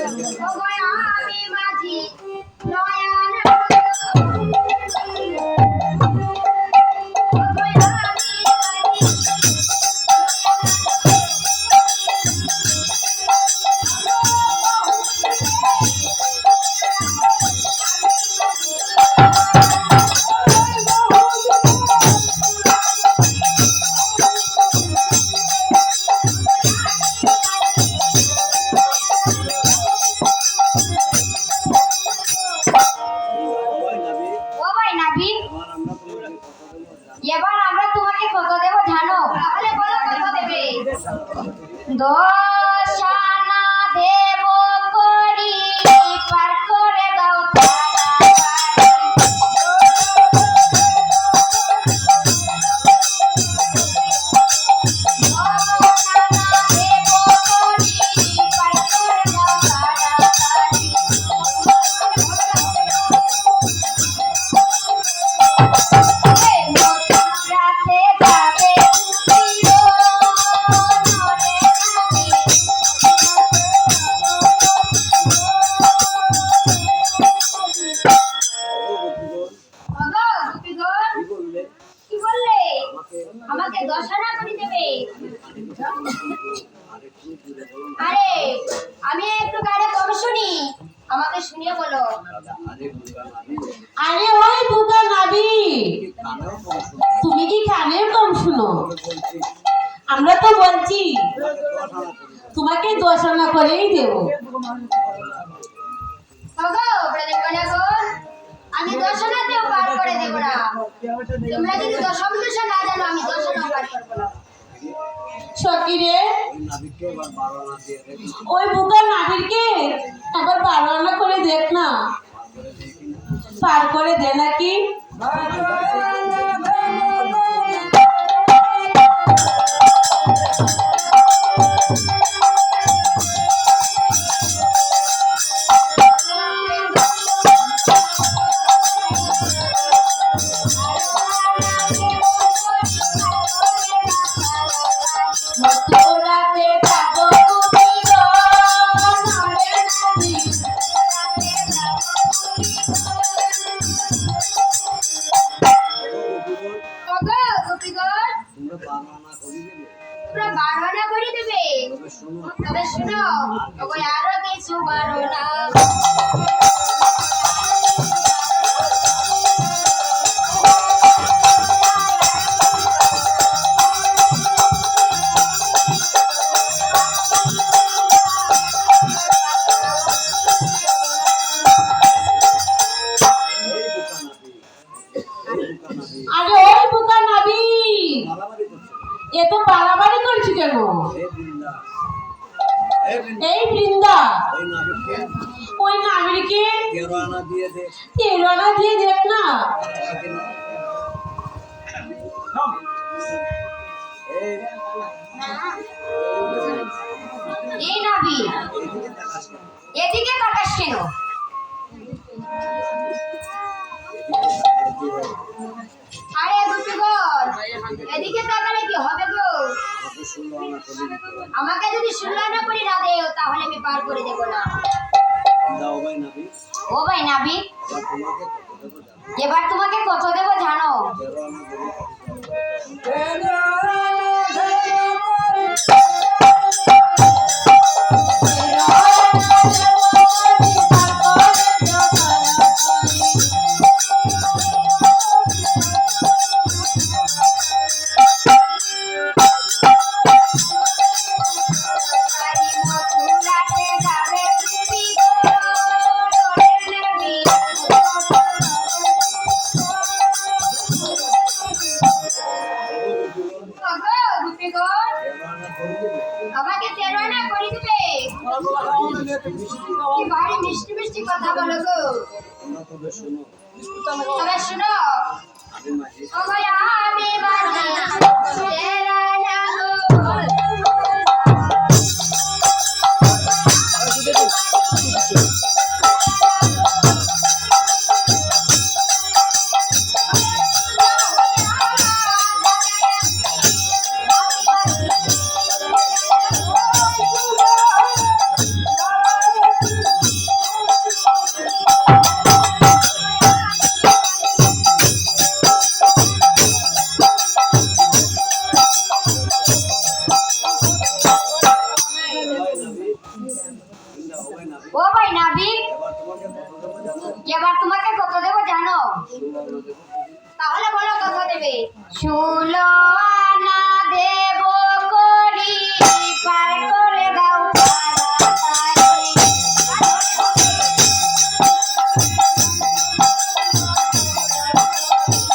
আমি মাঝি নয়ন এবার আমরা তোমাকে কত দেব জানো? তাহলে বলো কত দেবে? 10 আনা দেব করি পার করে দাও আমাকে 10 আনা করে দেবে। আরে আমি একটু গানে কম শুনি, আমাকে শুনিয়ে বলো। আরে ওই বুকা নাবি, তুমি কি কানেও কম শুনো? আমরা তো বলছি তোমাকে 10 আনা করেই দেবো। ওগো ব্রাদার কলাগর, আমি 10 আনাতেও পার করে দেব না। তোমরা যদি দশমিশা না জানো আমি 10 আনা পার করব না। সকিরে ওই বুকা নাবিরকে আবার 12 আনা করে দেখ না, পার করে দে নাকি। তোমরা 12 আনা করে দেবে। তবে শুনো, ওই আরো কিছু 12 না। আরে ওই বুকা নাবি, এত বাড়াবাড়ি করছি কেন? এই বৃন্দা ওই নাবিরকে 13 আনা দিয়ে দেখ না। এই নাবি এদিকে তাকাস কেন? আরে গুপিগর, এদিকে তাকালে কি হবে গো? আমাকে যদি 16 আনা করে না দেও তাহলে আমি পার করে দেব না। ও ভাই নাবি, এবার তোমাকে কত দেব জানো? আমাকে 13 আনা করে দিবে। কি ভারী মিষ্টি মিষ্টি কথা বলো গো। তবে শুনো, ওগো আমি মাঝি 13 আনা ও ভাই নাবিক, এবার তোমাকে কত দেবো জানো? তাহলে বলো কত দেবে? 16 আনা দেব করি, পার করে দাও তাড়াতাড়ি।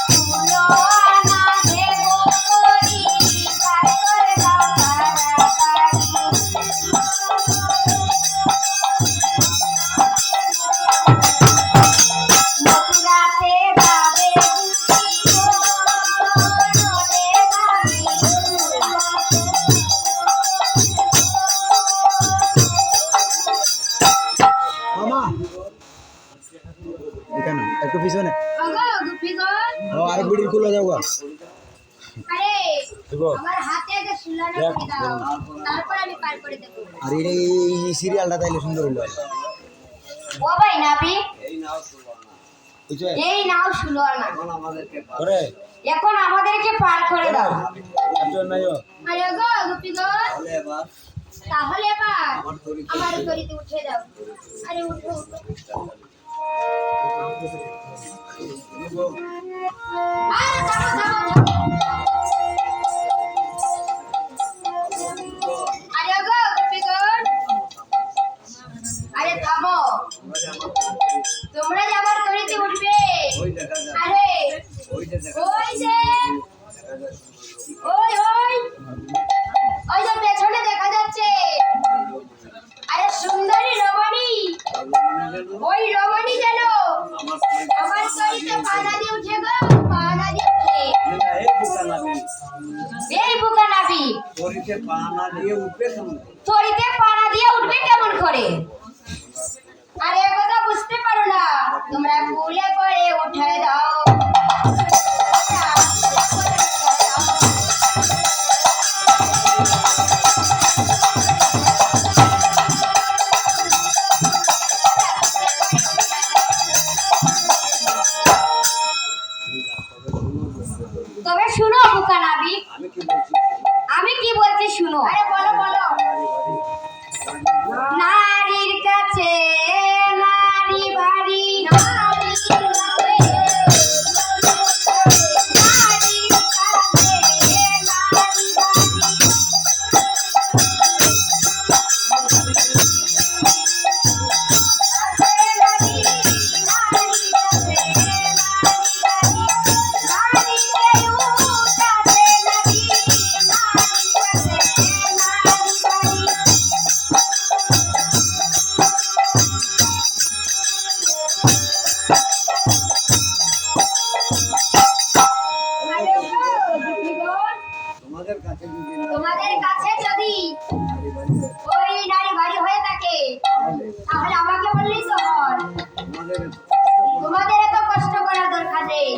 16 আনা দেব করি, পার করে দাও মথুরাতে যাবে মামা এখানে একটু পিছনে আরেক বিড়ির কুলো যাও গা। আরে দেবো। আমার হাতে আগে শিলাটা দেখ, দিয়ে দাও, তারপর আমি পার করে দেবো। আর এই সিরিয়ালটা তাইলে সুন্দর হইলো ও ভাই নাবি, বুঝছো এই নাও 16 আনা, করে এখন আমাদেরকে পার করে দাও। একজন নাই আরে গো গোপীগণ, তাহলে এবার আমার তরিতে উঠে দাও। আরে উঠো উঠো। আরে থামো থামো থামো। আরে গো গোপীগণ, আরে থামো, তোমরা যে আমার তরিতে উঠবে। আরে ওই যে ওই ওই ওই যে পেছনে দেখা যাচ্ছে। আরে সুন্দরী রমণী, ওই রমণী যেন আমার তরিতে পানা দিয়ে উঠে গো, পানা দিয়ে উঠে। এই বুকা নাবি, তরিতে পানা দিয়ে উঠবে কেমন করে? আরে কথা বুঝতে পারো না, তোমরা ভুলে করে উঠায় দাও। তবে শুনো বুকা নাবি, আমি কি বলছি শুনো। আরে বলো বলো। নারীর কাছে নারী বাড়ি, নারীর কাছে নারী তোমাদের কাছে যদি ওই নারী বাড়ি হয়ে থাকে, তাহলে আমাকে বললেই তো হয়। তোমাদের এত কষ্ট করার দরকার নেই।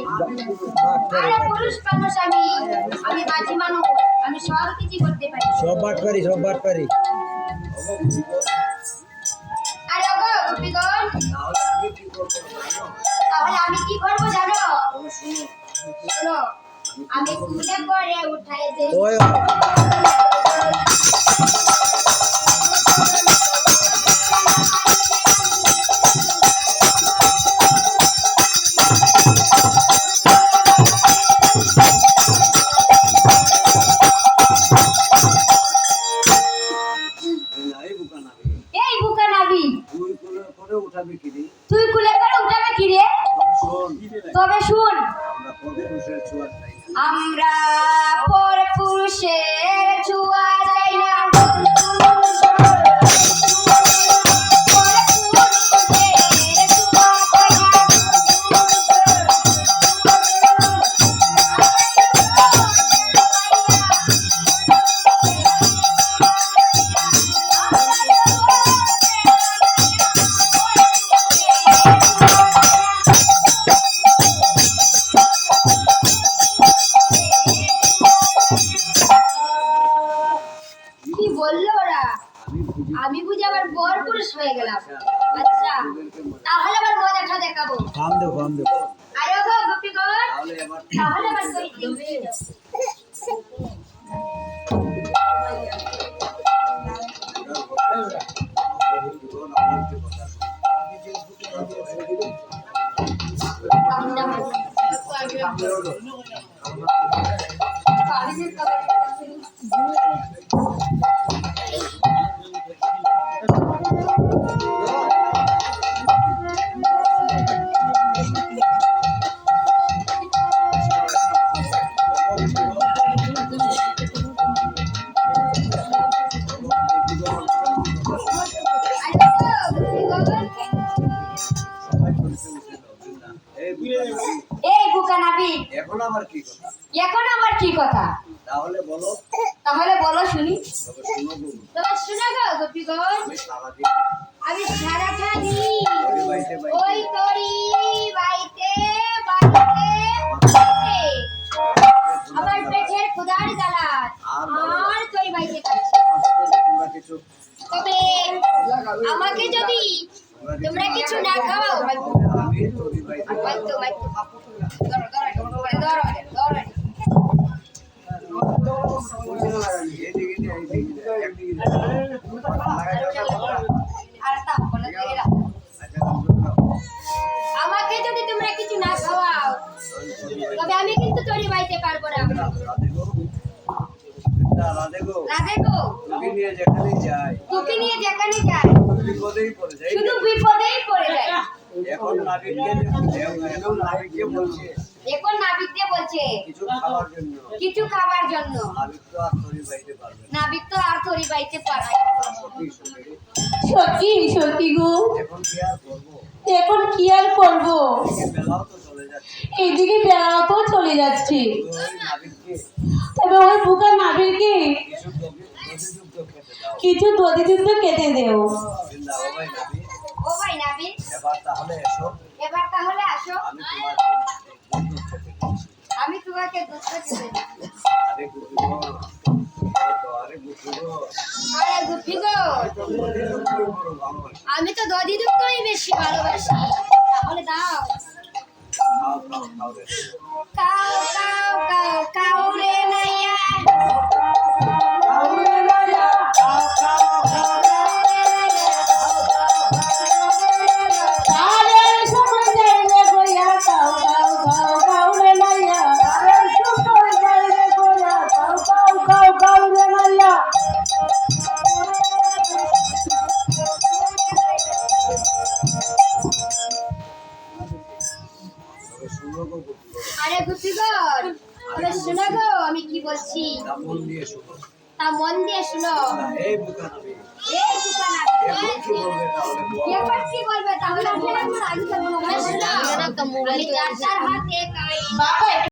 আরে পুরুষ মানুষ আমি বাজি মানুষ, আমি সব কিছু করতে পারি। সব বাট পারি আরে গো গোপীগণ, তাহলে আমি কি করবো জানো? শোনো, আমি ভুলে করে উঠাই দেই। ওই এই বুকা নাবি, তুই কুলে করে উঠাবে কি রে? তবে শুন, আমরা পর পুরুষের ছোঁয়া যাই না। কি বললো ওরা? আমি বুঝি আবার বর পুরুষ হয়ে গেলাম। আচ্ছা, তাহলে আবার মজাটা দেখাবো। ফাম দেও আরে গো গোপীগণ, তাহলে আবার তরিতে উঠে দাও। এই বুকা নাবি, এখন আমার কি কথা? এখন আবার কি কথা? তাহলে বলো। তাহলে বলো শুনি। তবে শুনো গো। তবে শোনা গো গোপীগণ, আমি সারাদিন আমি সারাখানি ওই বাড়িতে ওই তরি বাইতে বাইতে আমার পেটের ক্ষুধার জ্বালা আর তরি বাইতে খাচ্ছি। তোমরা কিছু তবে আমাকে যদি তোমরা কিছু না খাওয়াও, আমি তোরি বাড়িতে মাইতো মাইতো ধরো ধরো ধরো এইদিকে একদিকে আর তা বলে দিলা। আচ্ছা তোমরা আমাকে যদি তোমরা কিছু না খাওয়াও, তবে আমি কিন্তু তরি বাইতে পারবো না। রাধে গো রাধে গো, তোকে নিয়ে যেখানে যাই তোকে নিয়ে যেখানে যাই বিপদেই পড়ে যাই। শুধু বিপদেই পড়ে যায়। এখন নাবিককে বলছে এখন নাবিক দিয়ে বলছে কিছু খাবার জন্য। কিছু খাবার জন্য। নাবিক তো আর তরি বাইতে পারবে না। নাবিক তো আর তরি বাইতে পারে। সত্যি সত্যি সত্যি সত্যি গো, এখন কি আর করবো? এখন কি আর করবো? এদিকে বেলাও তো চলে যাচ্ছে। এইদিকে বেড়াও তো চলে যাচ্ছে। ওই নাবিককে তবে ওই বুকা নাবিরকে কিছু প্রতিযুক্ত খেতে দাও। কিছু দধিযুক্ত কেটে দেও। জিন্দা ও ভাই নাবিক, ও ভাই নাবিক, এবার তাহলে এসো, এবার তাহলে আসো, আমি তোমাকে দুধ খেতে দিচ্ছি। আমি তোমাকে দুধ খেতে দেব। আরে গুরু আরে গুরু আরে গুপি গো, আমি তো দধিযুক্তই বেশি ভালোবাসি। তাহলে দাও। কাও কাও কাও কাও রে নাইয়া, তারের সময় যাইলে গইয়া কাউ কাউ কাউ কাউ রে মাইয়া, তারের সময় যাইলে গইয়া কাউ কাউ কাউ কাউ রে মাইয়া। আরে গুপি গো, আরে শোনো গো আমি কি বলছি, মন দিয়ে শুনো। তা মন দিয়ে শুনো। এই বুকা নাবি এই বুকা এখন কি নাবিক, বলবে তাহলে বল। এবার কি বলবে তাহলে? শোনো, আমি ডাক্তার হাতে খাই। বাবা